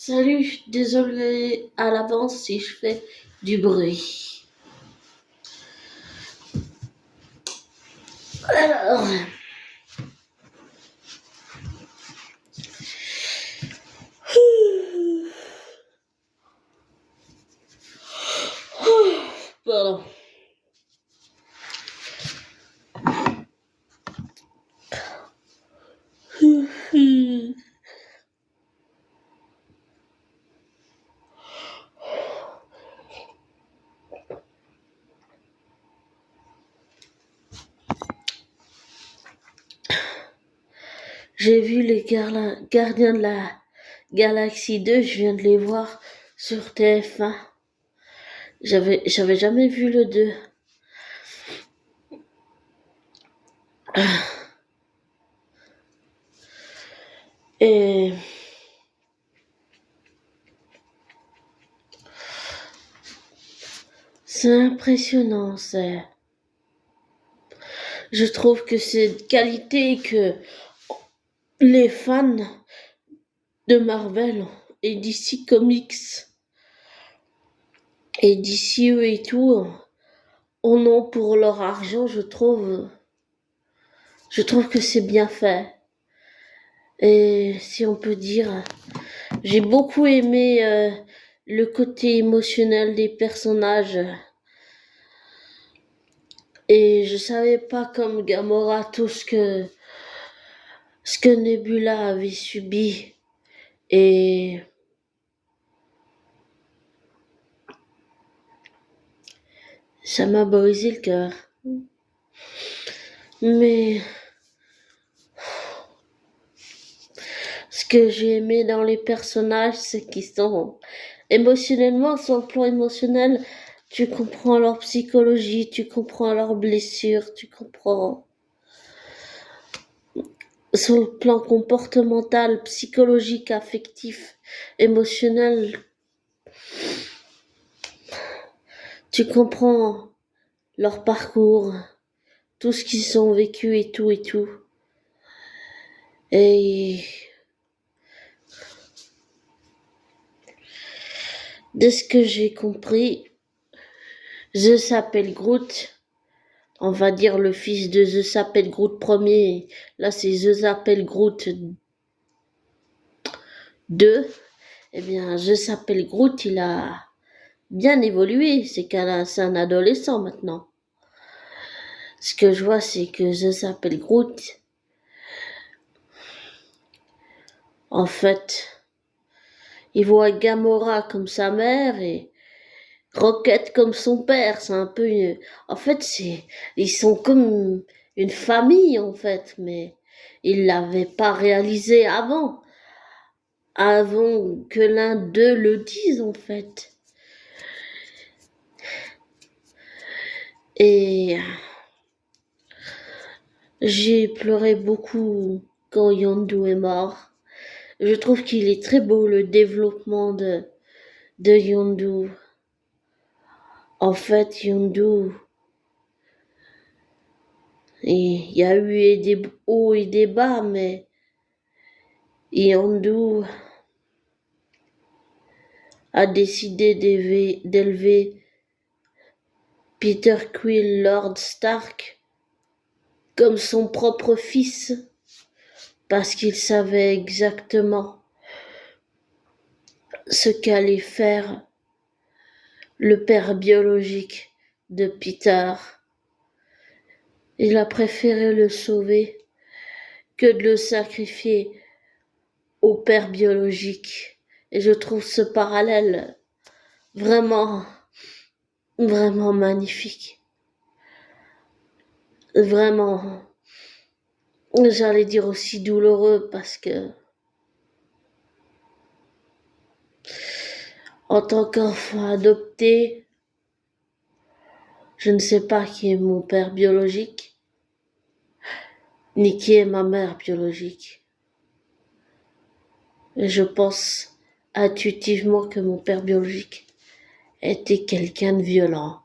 Salut, désolé à l'avance si je fais du bruit. Alors, pardon. J'ai vu les Gardiens de la Galaxie 2, je viens de les voir sur TF1. J'avais jamais vu le 2. Et c'est impressionnant, je trouve que c'est de qualité que les fans de Marvel et DC Comics et DC et tout en ont pour leur argent, je trouve. Je trouve que c'est bien fait. Et si on peut dire, j'ai beaucoup aimé le côté émotionnel des personnages. Et je savais pas comme Gamora tout ce que Nebula avait subi. Et ça m'a brisé le cœur. Mais ce que j'ai aimé dans les personnages, c'est qu'ils sont émotionnellement, sur le plan émotionnel, tu comprends leur psychologie, tu comprends leurs blessures, tu comprends sur le plan comportemental, psychologique, affectif, émotionnel, tu comprends leur parcours, tout ce qu'ils ont vécu et tout et tout. Et de ce que j'ai compris, Zeus s'appelle Groot. On va dire le fils de Zeus s'appelle Groot premier. Là, c'est Zeus s'appelle Groot 2. Eh bien, Zeus s'appelle Groot, il a bien évolué. C'est un adolescent maintenant. Ce que je vois, c'est que Zeus s'appelle Groot. En fait, il voit Gamora comme sa mère et Rocket comme son père. C'est un peu en fait, ils sont comme une famille, en fait, mais ils l'avaient pas réalisé avant que l'un d'eux le dise, en fait. Et j'ai pleuré beaucoup quand Yondu est mort. Je trouve qu'il est très beau, le développement de Yondu. En fait, Yondu, il y a eu des hauts et des bas, mais Yondu a décidé d'élever Peter Quill Lord Stark comme son propre fils, parce qu'il savait exactement ce qu'allait faire le père biologique de Peter. Il a préféré le sauver que de le sacrifier au père biologique. Et je trouve ce parallèle vraiment, vraiment magnifique. Vraiment, j'allais dire aussi douloureux parce que en tant qu'enfant adopté, je ne sais pas qui est mon père biologique, ni qui est ma mère biologique. Et je pense intuitivement que mon père biologique était quelqu'un de violent.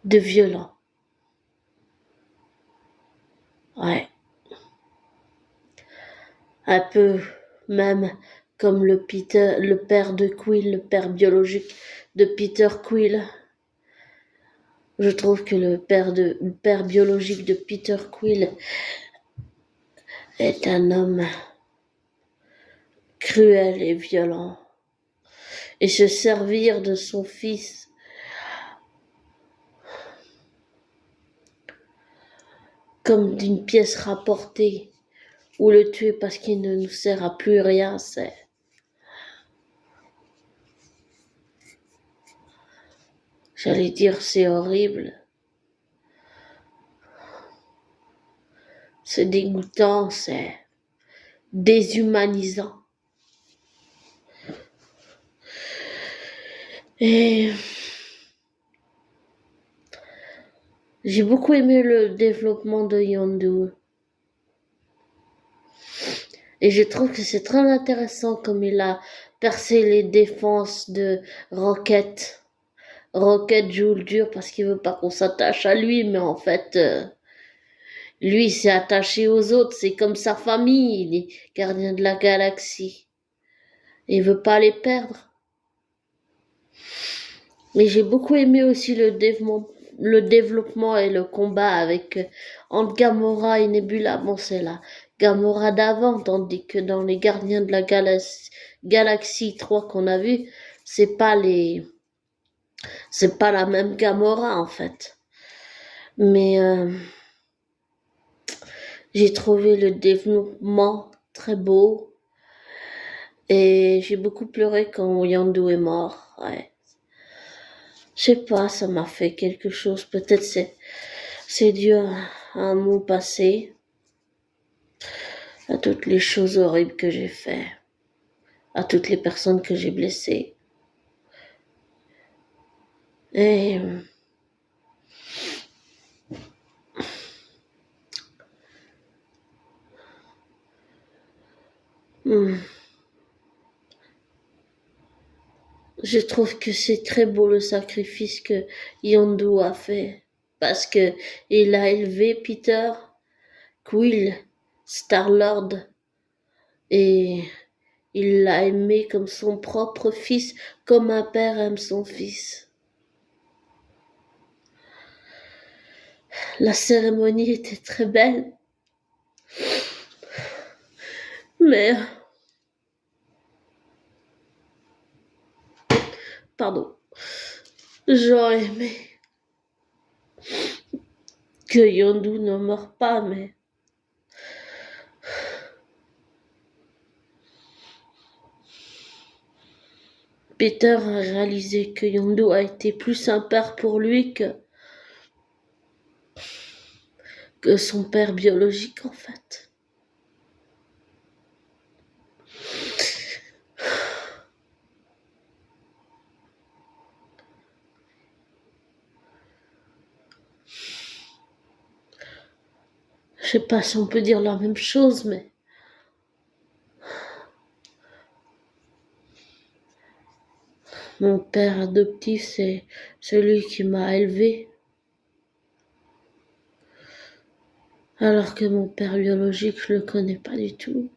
De violent. Ouais. un peu même comme le père de Quill, le père biologique de Peter Quill. Je trouve que le père biologique de Peter Quill est un homme cruel et violent. Et se servir de son fils comme d'une pièce rapportée, ou le tuer parce qu'il ne nous sert à plus rien, j'allais dire, c'est horrible. C'est dégoûtant, c'est déshumanisant. Et j'ai beaucoup aimé le développement de Yondu. Et je trouve que c'est très intéressant comme il a percé les défenses de Rocket. Rocket joue le dur parce qu'il veut pas qu'on s'attache à lui, mais en fait, lui s'est attaché aux autres. C'est comme sa famille, il est gardien de la galaxie. Et il veut pas les perdre. Mais j'ai beaucoup aimé aussi le développement et le combat avec entre Gamora et Nebula. Bon, c'est la Gamora d'avant, tandis que dans les Gardiens de la Galaxie 3 qu'on a vu, c'est pas la même Gamora en fait. Mais j'ai trouvé le développement très beau et j'ai beaucoup pleuré quand Yondu est mort. Ouais. Je sais pas, ça m'a fait quelque chose. Peut-être c'est dû à mon passé, à toutes les choses horribles que j'ai fait, à toutes les personnes que j'ai blessées. Et je trouve que c'est très beau le sacrifice que Yondu a fait parce que il a élevé Peter, Quill, Star-Lord et il l'a aimé comme son propre fils, comme un père aime son fils. La cérémonie était très belle, mais pardon, j'aurais aimé que Yondu ne meure pas, mais Peter a réalisé que Yondu a été plus un père pour lui que son père biologique en fait. Je sais pas si on peut dire la même chose, mais mon père adoptif, c'est celui qui m'a élevé, alors que mon père biologique, je le connais pas du tout.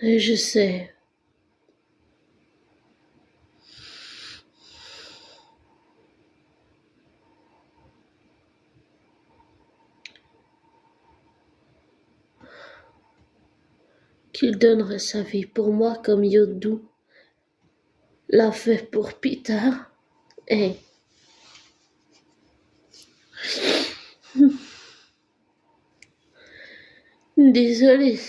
Et je sais qu'il donnerait sa vie pour moi comme Yondu l'a fait pour Peter. Et désolé.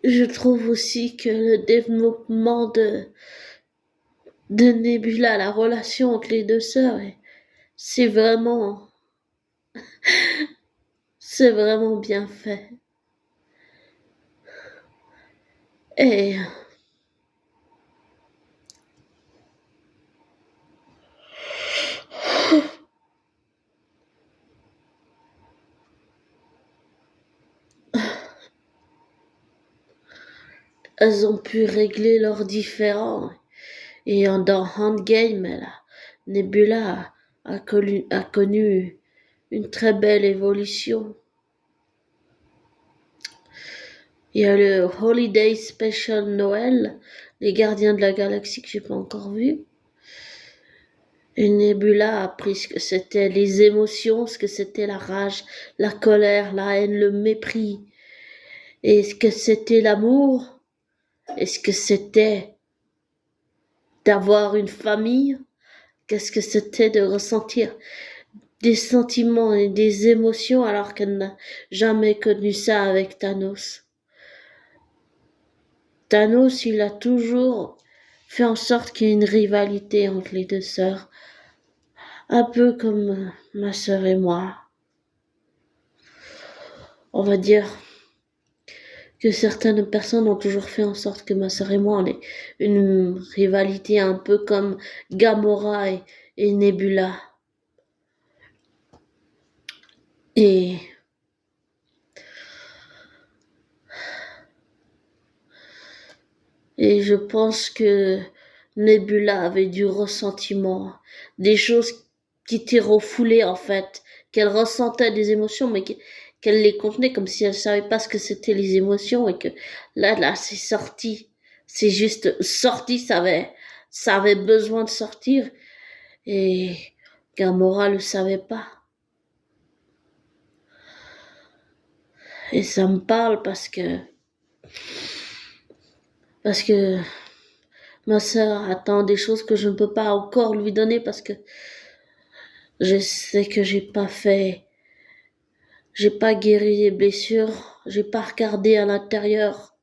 Je trouve aussi que le développement de Nebula, la relation entre les deux sœurs, c'est vraiment, c'est vraiment bien fait. Et elles ont pu régler leurs différends. Et dans Endgame, Nebula a connu une très belle évolution. Il y a le Holiday Special Noël, les Gardiens de la Galaxie que j'ai pas encore vu. Et Nebula a appris ce que c'était les émotions, ce que c'était la rage, la colère, la haine, le mépris. Et ce que c'était l'amour. Et ce que c'était d'avoir une famille. Qu'est-ce que c'était de ressentir des sentiments et des émotions alors qu'elle n'a jamais connu ça avec Thanos. Thanos, il a toujours fait en sorte qu'il y ait une rivalité entre les deux sœurs. Un peu comme ma sœur et moi. On va dire que certaines personnes ont toujours fait en sorte que ma sœur et moi, on ait une rivalité un peu comme Gamora et Nebula. Et je pense que Nebula avait du ressentiment, des choses qui étaient refoulées en fait, qu'elle ressentait des émotions, mais qu'elle les contenait comme si elle savait pas ce que c'était les émotions et que là, c'est sorti. C'est juste sorti, ça avait besoin de sortir et Gamora le savait pas. Et ça me parle parce que ma sœur attend des choses que je ne peux pas encore lui donner parce que je sais que j'ai pas guéri les blessures, j'ai pas regardé à l'intérieur.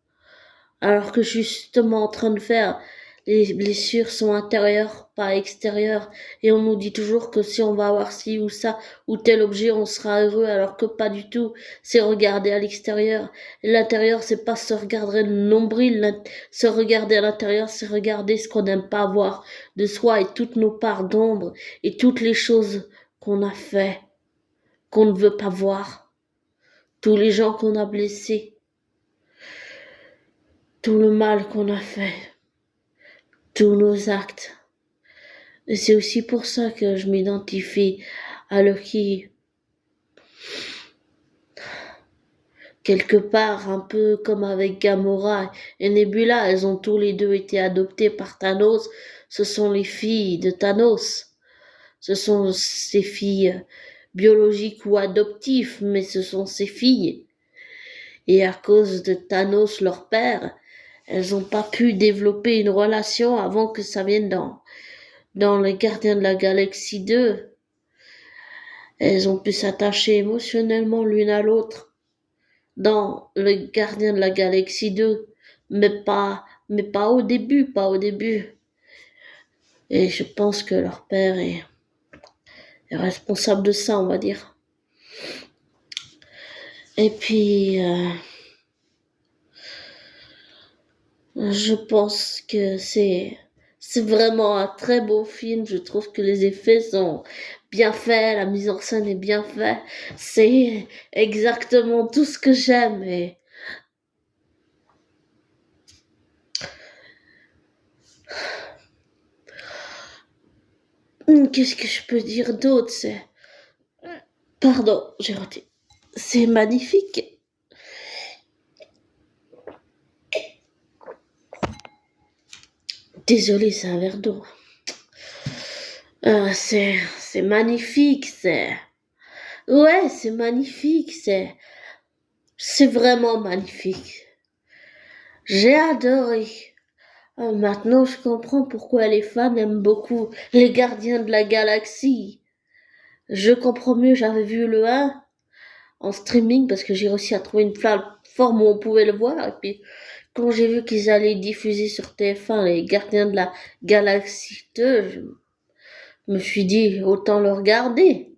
Alors que justement en train de faire, les blessures sont intérieures, pas extérieures. Et on nous dit toujours que si on va avoir ci ou ça, ou tel objet, on sera heureux, alors que pas du tout. C'est regarder à l'extérieur. Et l'intérieur, c'est pas se regarder le nombril. Se regarder à l'intérieur, c'est regarder ce qu'on n'aime pas voir de soi et toutes nos parts d'ombre et toutes les choses qu'on a fait, qu'on ne veut pas voir. Tous les gens qu'on a blessés. Tout le mal qu'on a fait, tous nos actes. Et c'est aussi pour ça que je m'identifie à Loki. Quelque part, un peu comme avec Gamora et Nebula, elles ont tous les deux été adoptées par Thanos. Ce sont les filles de Thanos. Ce sont ses filles biologiques ou adoptives, mais ce sont ses filles. Et à cause de Thanos, leur père, elles n'ont pas pu développer une relation avant que ça vienne dans les Gardiens de la Galaxie 2. Elles ont pu s'attacher émotionnellement l'une à l'autre dans le Gardien de la Galaxie 2, mais pas au début, pas au début. Et je pense que leur père est responsable de ça, on va dire. Et puis, je pense que c'est vraiment un très beau film. Je trouve que les effets sont bien faits, la mise en scène est bien faite. C'est exactement tout ce que j'aime. Et qu'est-ce que je peux dire d'autre? Pardon, j'ai raté. C'est magnifique. Désolée, c'est un verre d'eau. C'est magnifique, ouais, c'est magnifique, c'est vraiment magnifique. J'ai adoré. Maintenant, je comprends pourquoi les fans aiment beaucoup les Gardiens de la Galaxie. Je comprends mieux, j'avais vu le 1 en streaming parce que j'ai réussi à trouver une plateforme où on pouvait le voir. Et puis, quand j'ai vu qu'ils allaient diffuser sur TF1 les Gardiens de la Galaxie 2, je me suis dit, autant le regarder.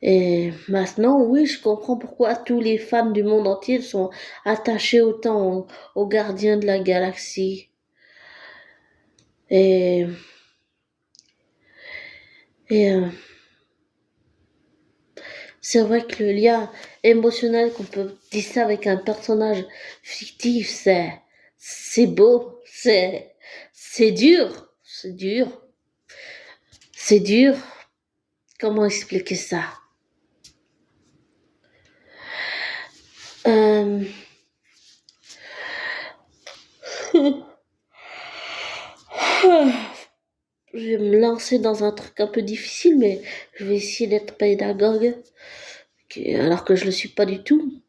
Et maintenant, oui, je comprends pourquoi tous les fans du monde entier sont attachés autant aux gardiens de la galaxie. Et, et c'est vrai que le lien émotionnel qu'on peut tisser avec un personnage fictif, c'est beau, c'est dur, c'est dur, c'est dur. Comment expliquer ça? Euh, je vais me lancer dans un truc un peu difficile, mais je vais essayer d'être pédagogue, alors que je le suis pas du tout.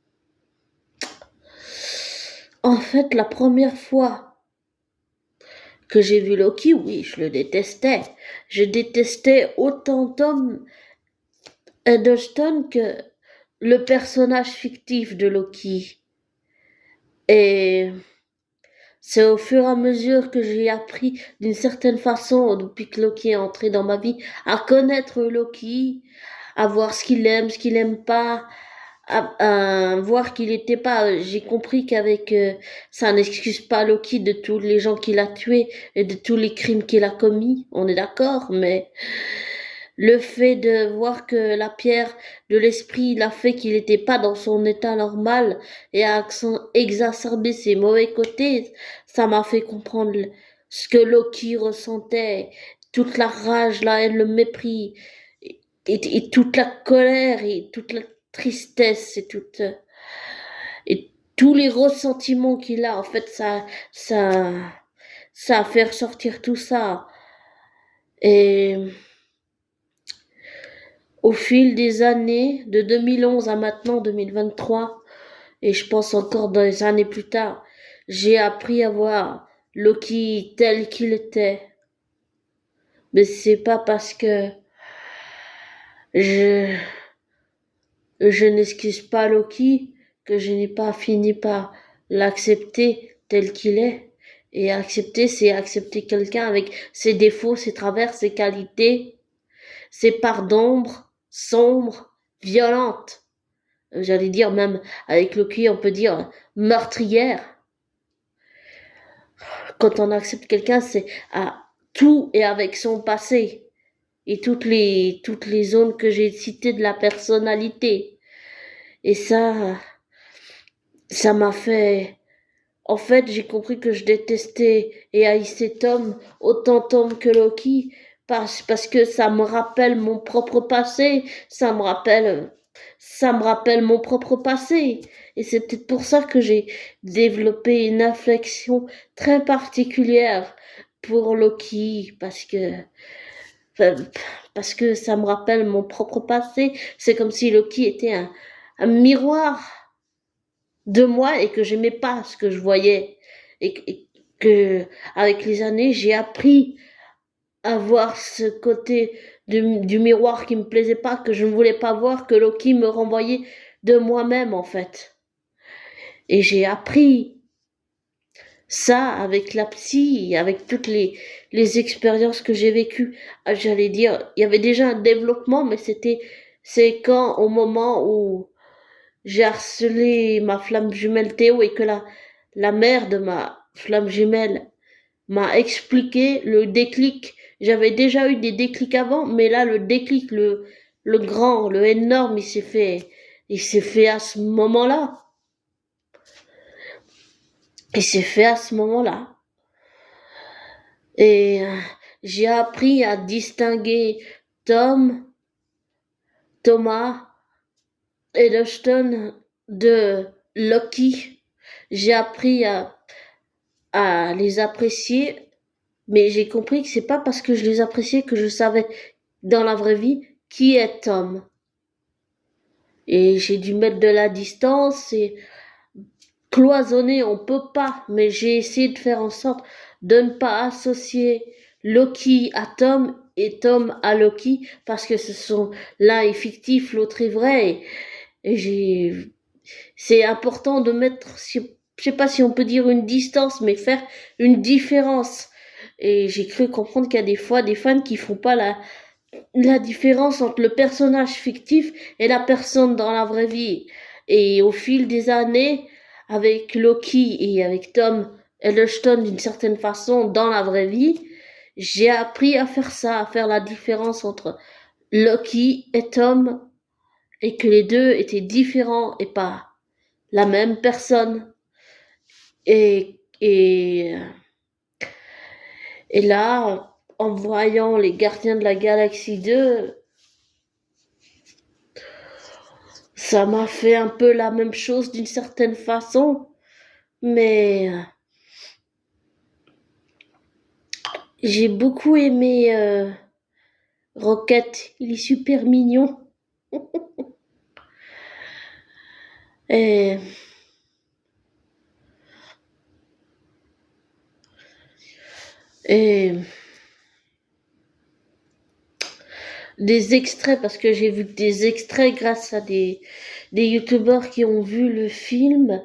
En fait, la première fois que j'ai vu Loki, oui, je le détestais. Je détestais autant Tom Hiddleston que le personnage fictif de Loki. Et c'est au fur et à mesure que j'ai appris d'une certaine façon, depuis que Loki est entré dans ma vie, à connaître Loki, à voir ce qu'il aime, ce qu'il aime pas, à voir qu'il était pas. J'ai compris qu'avec ça n'excuse pas Loki de tous les gens qu'il a tués et de tous les crimes qu'il a commis. On est d'accord, mais le fait de voir que la pierre de l'esprit l'a fait qu'il n'était pas dans son état normal et a exacerbé ses mauvais côtés, ça m'a fait comprendre ce que Loki ressentait, toute la rage, la haine, le mépris, et toute la colère, et toute la tristesse, et tous les ressentiments qu'il a. En fait, ça a fait ressortir tout ça. Et au fil des années, de 2011 à maintenant 2023, et je pense encore dans les années plus tard, j'ai appris à voir Loki tel qu'il était. Mais c'est pas parce que je, je n'excuse pas Loki que je n'ai pas fini par l'accepter tel qu'il est. Et accepter, c'est accepter quelqu'un avec ses défauts, ses travers, ses qualités, ses parts d'ombre, sombres, violentes. J'allais dire même avec Loki, on peut dire meurtrière. Quand on accepte quelqu'un, c'est à tout et avec son passé et toutes les zones que j'ai citées de la personnalité. Et ça m'a fait. En fait, j'ai compris que je détestais et haïssais Tom, autant Tom que Loki, parce que ça me rappelle mon propre passé, ça me rappelle mon propre passé. Et c'est peut-être pour ça que j'ai développé une affection très particulière pour Loki, enfin, parce que ça me rappelle mon propre passé. C'est comme si Loki était un miroir de moi et que j'aimais pas ce que je voyais. Et que, avec les années, j'ai appris à voir ce côté du miroir qui me plaisait pas, que je ne voulais pas voir, que Loki me renvoyait de moi-même, en fait. Et j'ai appris ça avec la psy, avec toutes les expériences que j'ai vécues. Ah, j'allais dire, il y avait déjà un développement, mais c'est quand, au moment où j'ai harcelé ma flamme jumelle Théo et que la mère de ma flamme jumelle m'a expliqué le déclic. J'avais déjà eu des déclics avant, mais là, le déclic, le grand, le énorme, il s'est fait à ce moment-là. Il s'est fait à ce moment-là. Et j'ai appris à distinguer Thomas Hiddleston de Loki. J'ai appris à les apprécier, mais j'ai compris que c'est pas parce que je les appréciais que je savais dans la vraie vie qui est Tom. Et j'ai dû mettre de la distance et cloisonner, on peut pas, mais j'ai essayé de faire en sorte de ne pas associer Loki à Tom et Tom à Loki parce que l'un est fictif, l'autre est vrai. Et c'est important de mettre, je sais pas si on peut dire une distance, mais faire une différence. Et j'ai cru comprendre qu'il y a des fois des fans qui font pas la différence entre le personnage fictif et la personne dans la vraie vie. Et au fil des années, avec Loki et avec Tom Hiddleston d'une certaine façon dans la vraie vie, j'ai appris à faire ça, à faire la différence entre Loki et Tom, et que les deux étaient différents et pas la même personne. Et là, en voyant les Gardiens de la Galaxie 2, ça m'a fait un peu la même chose d'une certaine façon, mais j'ai beaucoup aimé Rocket, il est super mignon. Et, et des extraits, parce que j'ai vu des extraits grâce à des youtubeurs qui ont vu le film,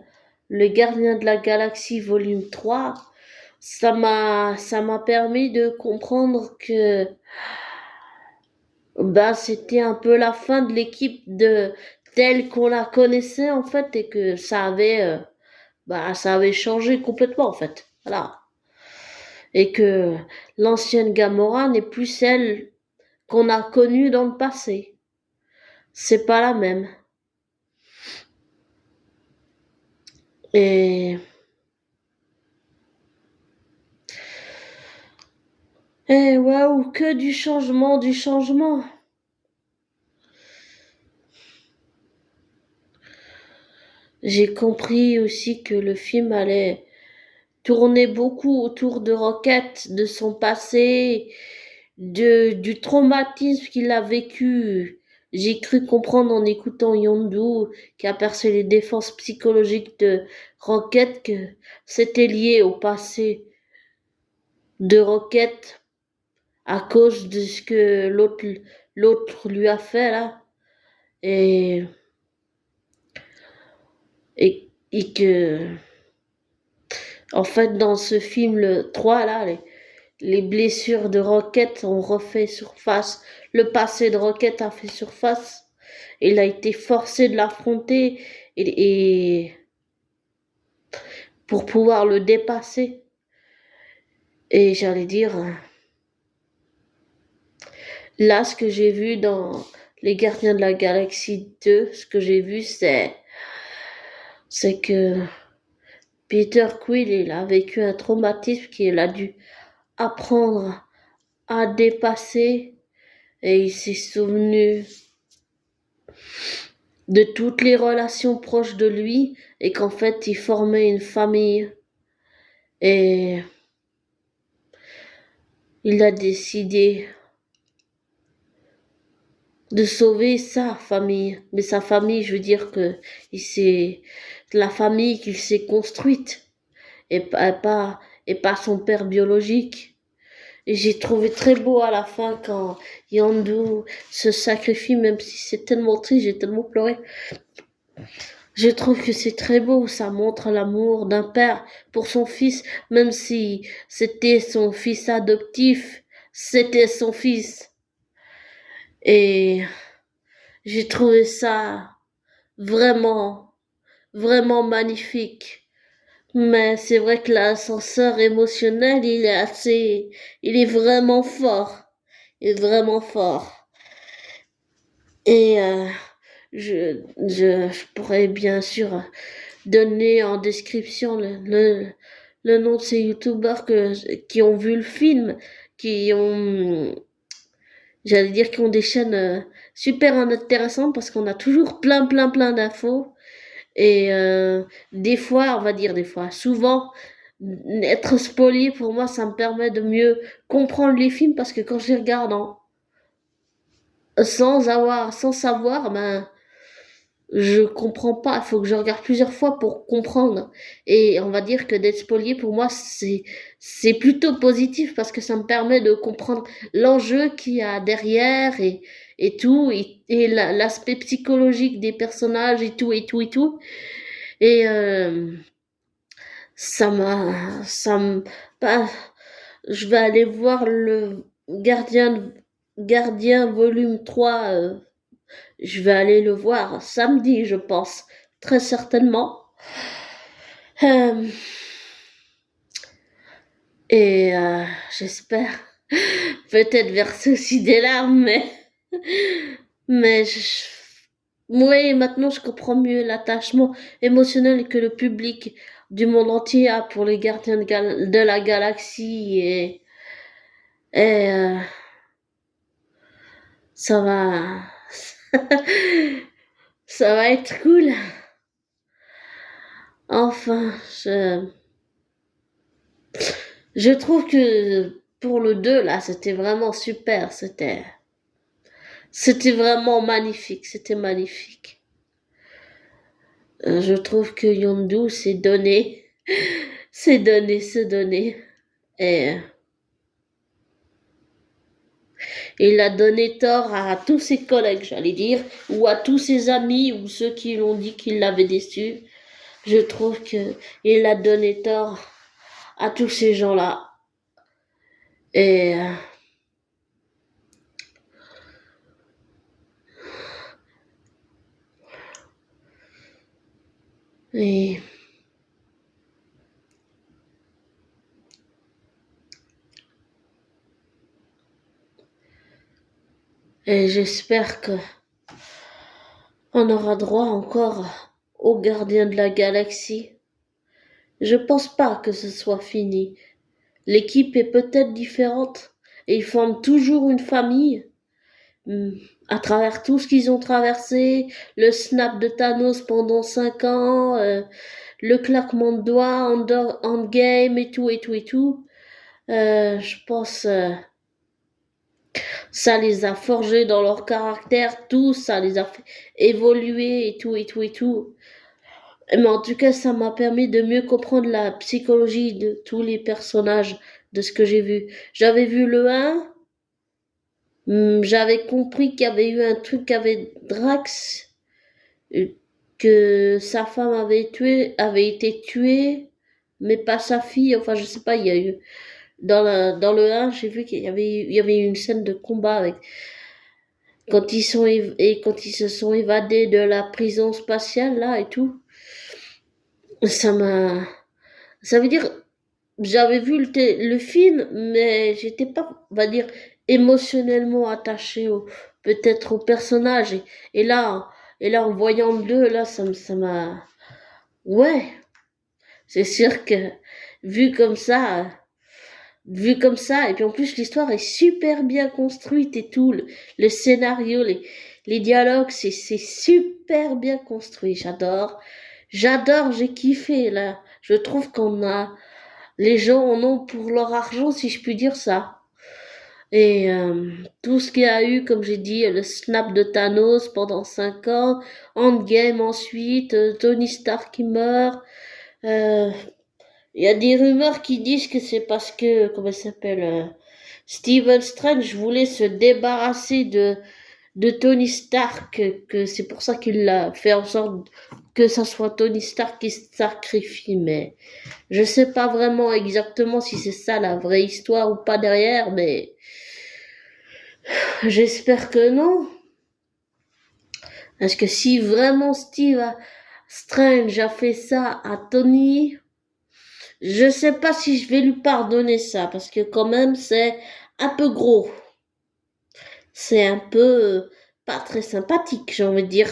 Le Gardien de la Galaxie volume 3. Ça m'a permis de comprendre que bah, c'était un peu la fin de l'équipe de telle qu'on la connaissait en fait, et que ça avait changé complètement en fait. Voilà. Et que l'ancienne Gamora n'est plus celle qu'on a connue dans le passé. C'est pas la même. Et, et waouh, que du changement, du changement. J'ai compris aussi que le film allait tourner beaucoup autour de Rocket, de son passé, du traumatisme qu'il a vécu. J'ai cru comprendre en écoutant Yondu, qui a percé les défenses psychologiques de Rocket, que c'était lié au passé de Rocket à cause de ce que l'autre lui a fait là. Et, et que, en fait, dans ce film, le 3 là, les blessures de Rocket ont refait surface. Le passé de Rocket a fait surface. Il a été forcé de l'affronter et pour pouvoir le dépasser. Et j'allais dire, là, ce que j'ai vu dans Les Gardiens de la Galaxie 2, ce que j'ai vu, c'est que Peter Quill, il a vécu un traumatisme qu'il a dû apprendre à dépasser, et il s'est souvenu de toutes les relations proches de lui, et qu'en fait il formait une famille, et il a décidé de sauver sa famille. Mais sa famille, je veux dire que c'est la famille qu'il s'est construite, et pas son père biologique. Et j'ai trouvé très beau à la fin quand Yondu se sacrifie, même si c'est tellement triste, j'ai tellement pleuré. Je trouve que c'est très beau, ça montre l'amour d'un père pour son fils, même si c'était son fils adoptif, c'était son fils. Et j'ai trouvé ça vraiment, vraiment magnifique. Mais c'est vrai que l'ascenseur émotionnel, il est vraiment fort. Il est vraiment fort. Et je pourrais bien sûr donner en description le nom de ces youtubeurs qui ont vu le film, qui ont, j'allais dire, qui ont des chaînes super intéressantes parce qu'on a toujours plein d'infos. Et des fois, on va dire des fois, souvent, être spolié pour moi, ça me permet de mieux comprendre les films parce que quand je les regarde sans savoir, ben, je comprends pas. Il faut que je regarde plusieurs fois pour comprendre. Et on va dire que d'être spolié, pour moi, c'est plutôt positif parce que ça me permet de comprendre l'enjeu qu'il y a derrière et tout, et l'aspect psychologique des personnages et tout, et tout, et tout. Et ça me, pas, je vais aller voir le gardien Gardien volume 3, je vais aller le voir samedi, je pense, très certainement. Euh, et j'espère peut-être verser aussi des larmes, mais oui, maintenant je comprends mieux l'attachement émotionnel que le public du monde entier a pour les gardiens de la galaxie et ça va, ça va être cool. Enfin, je trouve que pour le 2 là, c'était vraiment super. C'était vraiment magnifique. C'était magnifique. Je trouve que Yondu s'est donné. s'est donné, s'est donné. Et il a donné tort à tous ses collègues, j'allais dire, ou à tous ses amis, ou ceux qui l'ont dit qu'il l'avait déçu. Je trouve que il a donné tort à tous ces gens-là. Et et Et j'espère que on aura droit encore aux gardiens de la galaxie. Je pense pas que ce soit fini. L'équipe est peut-être différente et ils forment toujours une famille. À travers tout ce qu'ils ont traversé, le snap de Thanos pendant 5 ans, le claquement de doigts, Endgame et tout et tout et tout. Je pense ça les a forgés dans leur caractère, tout, ça les a fait évoluer et tout et tout et tout. Mais en tout cas, ça m'a permis de mieux comprendre la psychologie de tous les personnages de ce que j'ai vu. J'avais vu le 1, j'avais compris qu'il y avait eu un truc avec Drax, euh, que sa femme avait été tuée, mais pas sa fille. Enfin, je sais pas, il y a eu dans le 1, j'ai vu il y avait eu une scène de combat avec quand ils se sont évadés de la prison spatiale là et tout. Ça m'a ça veut dire j'avais vu le film, mais j'étais pas, on va dire, émotionnellement attachée peut-être au personnage. Et là, et là, en voyant le 2, là, ça m'a, ouais, c'est sûr que vu comme ça, vu comme ça, et puis en plus l'histoire est super bien construite et tout, le scénario, les dialogues, c'est super bien construit. J'adore, j'ai kiffé là. Je trouve qu'on a les gens en ont pour leur argent, si je puis dire ça. Et tout ce qu'il y a eu, comme j'ai dit, le snap de Thanos pendant 5 ans, Endgame ensuite, Tony Stark qui meurt. Euh, Il y a des rumeurs qui disent que c'est parce que, comment il s'appelle, Stephen Strange voulait se débarrasser de Tony Stark, que c'est pour ça qu'il l'a fait en sorte que ça soit Tony Stark qui se sacrifie, mais je sais pas vraiment exactement si c'est ça la vraie histoire ou pas derrière, mais j'espère que non. Parce que si vraiment Strange a fait ça à Tony, je sais pas si je vais lui pardonner ça, parce que quand même c'est un peu gros. C'est un peu pas très sympathique, j'ai envie de dire.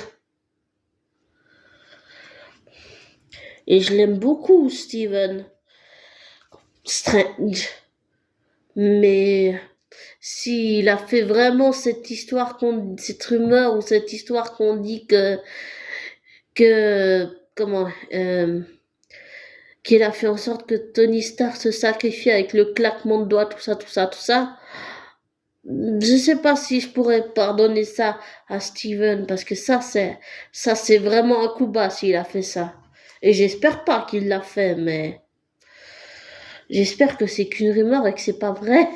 Et je l'aime beaucoup, Steven Strange. Mais s'il a fait vraiment cette rumeur ou cette histoire qu'on dit que, comment, qu'il a fait en sorte que Tony Stark se sacrifie avec le claquement de doigts, tout ça, tout ça, tout ça. Je sais pas si je pourrais pardonner ça à Steven parce que ça c'est vraiment un coup bas s'il a fait ça. Et j'espère pas qu'il l'a fait, mais j'espère que c'est qu'une rumeur et que c'est pas vrai.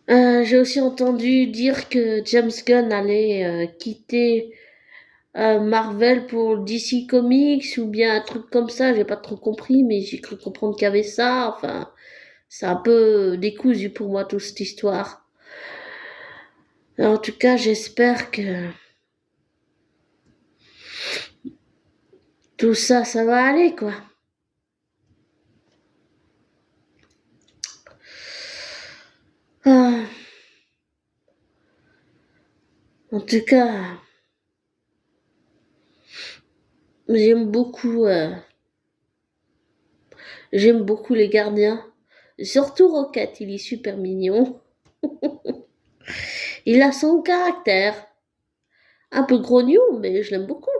J'ai aussi entendu dire que James Gunn allait quitter Marvel pour DC Comics ou bien un truc comme ça. J'ai pas trop compris, mais j'ai cru comprendre qu'il y avait ça. Enfin, C'est un peu décousu pour moi toute cette histoire. En tout cas, j'espère que tout ça, ça va aller, quoi. Ah. En tout cas, j'aime beaucoup, j'aime beaucoup les gardiens. Surtout Rocket, il est super mignon. Il a son caractère. Un peu grognon, mais je l'aime beaucoup.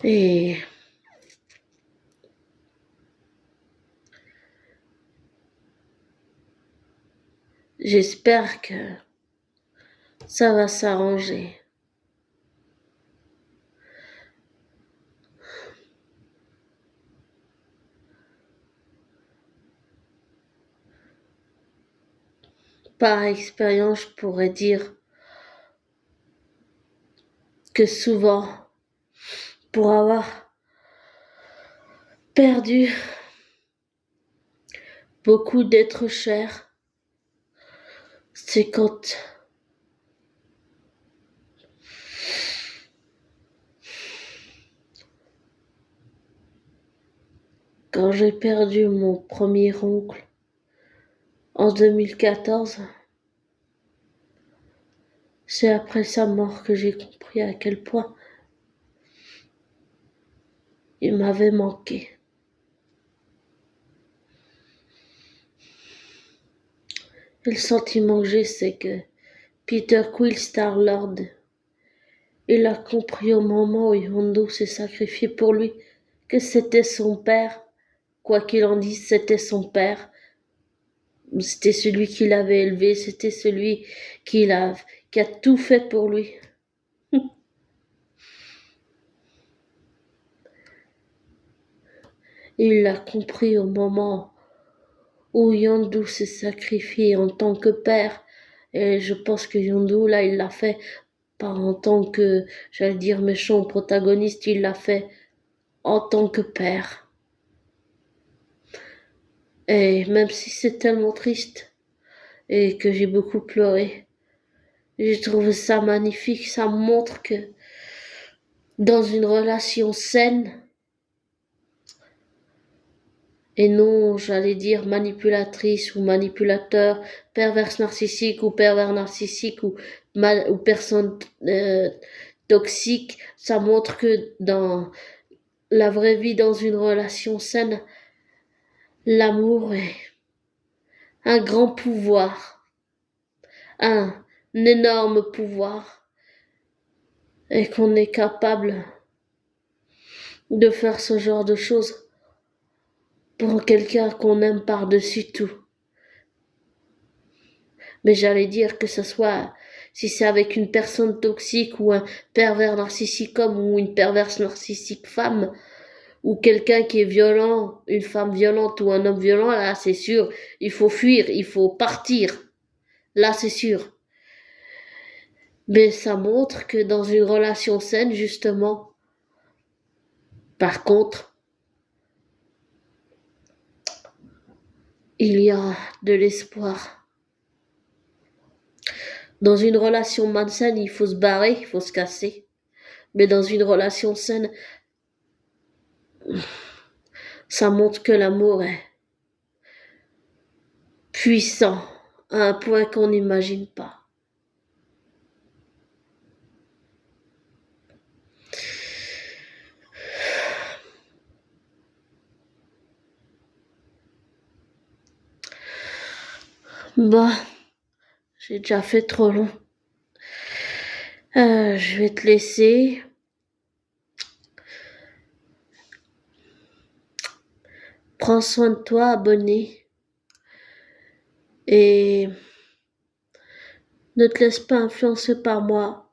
Et j'espère que ça va s'arranger. Par expérience, je pourrais dire que souvent, pour avoir perdu beaucoup d'êtres chers, c'est quand j'ai perdu mon premier oncle en 2014, c'est après sa mort que j'ai compris à quel point il m'avait manqué. Et le sentiment que j'ai, c'est que Peter Quill Star-Lord, il a compris au moment où Yondu s'est sacrifié pour lui que c'était son père. Quoi qu'il en dise, c'était son père. C'était celui qui l'avait élevé, c'était celui qui a tout fait pour lui. Il l'a compris au moment où Yondu s'est sacrifié en tant que père. Et je pense que Yondu, là, il l'a fait pas en tant que, j'allais dire, méchant protagoniste, il l'a fait en tant que père. Et même si c'est tellement triste et que j'ai beaucoup pleuré, j'ai trouvé ça magnifique. Ça montre que dans une relation saine, et non, j'allais dire manipulatrice ou manipulateur, perverse narcissique ou pervers narcissique ou personne toxique, ça montre que dans la vraie vie, dans une relation saine, l'amour est un grand pouvoir, un énorme pouvoir, et qu'on est capable de faire ce genre de choses pour quelqu'un qu'on aime par-dessus tout. Mais j'allais dire que ce soit si c'est avec une personne toxique ou un pervers narcissique homme ou une perverse narcissique femme ou quelqu'un qui est violent, une femme violente ou un homme violent, là c'est sûr, il faut fuir, il faut partir. Là c'est sûr. Mais ça montre que dans une relation saine, justement, par contre, il y a de l'espoir. Dans une relation malsaine, il faut se barrer, il faut se casser. Mais dans une relation saine, ça montre que l'amour est puissant à un point qu'on n'imagine pas. Bah, j'ai déjà fait trop long. Je vais te laisser. Prends soin de toi, abonné. Et ne te laisse pas influencer par moi.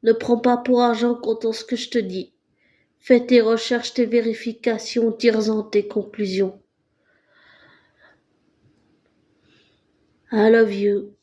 Ne prends pas pour argent comptant ce que je te dis. Fais tes recherches, tes vérifications, tire-en tes conclusions. I love you.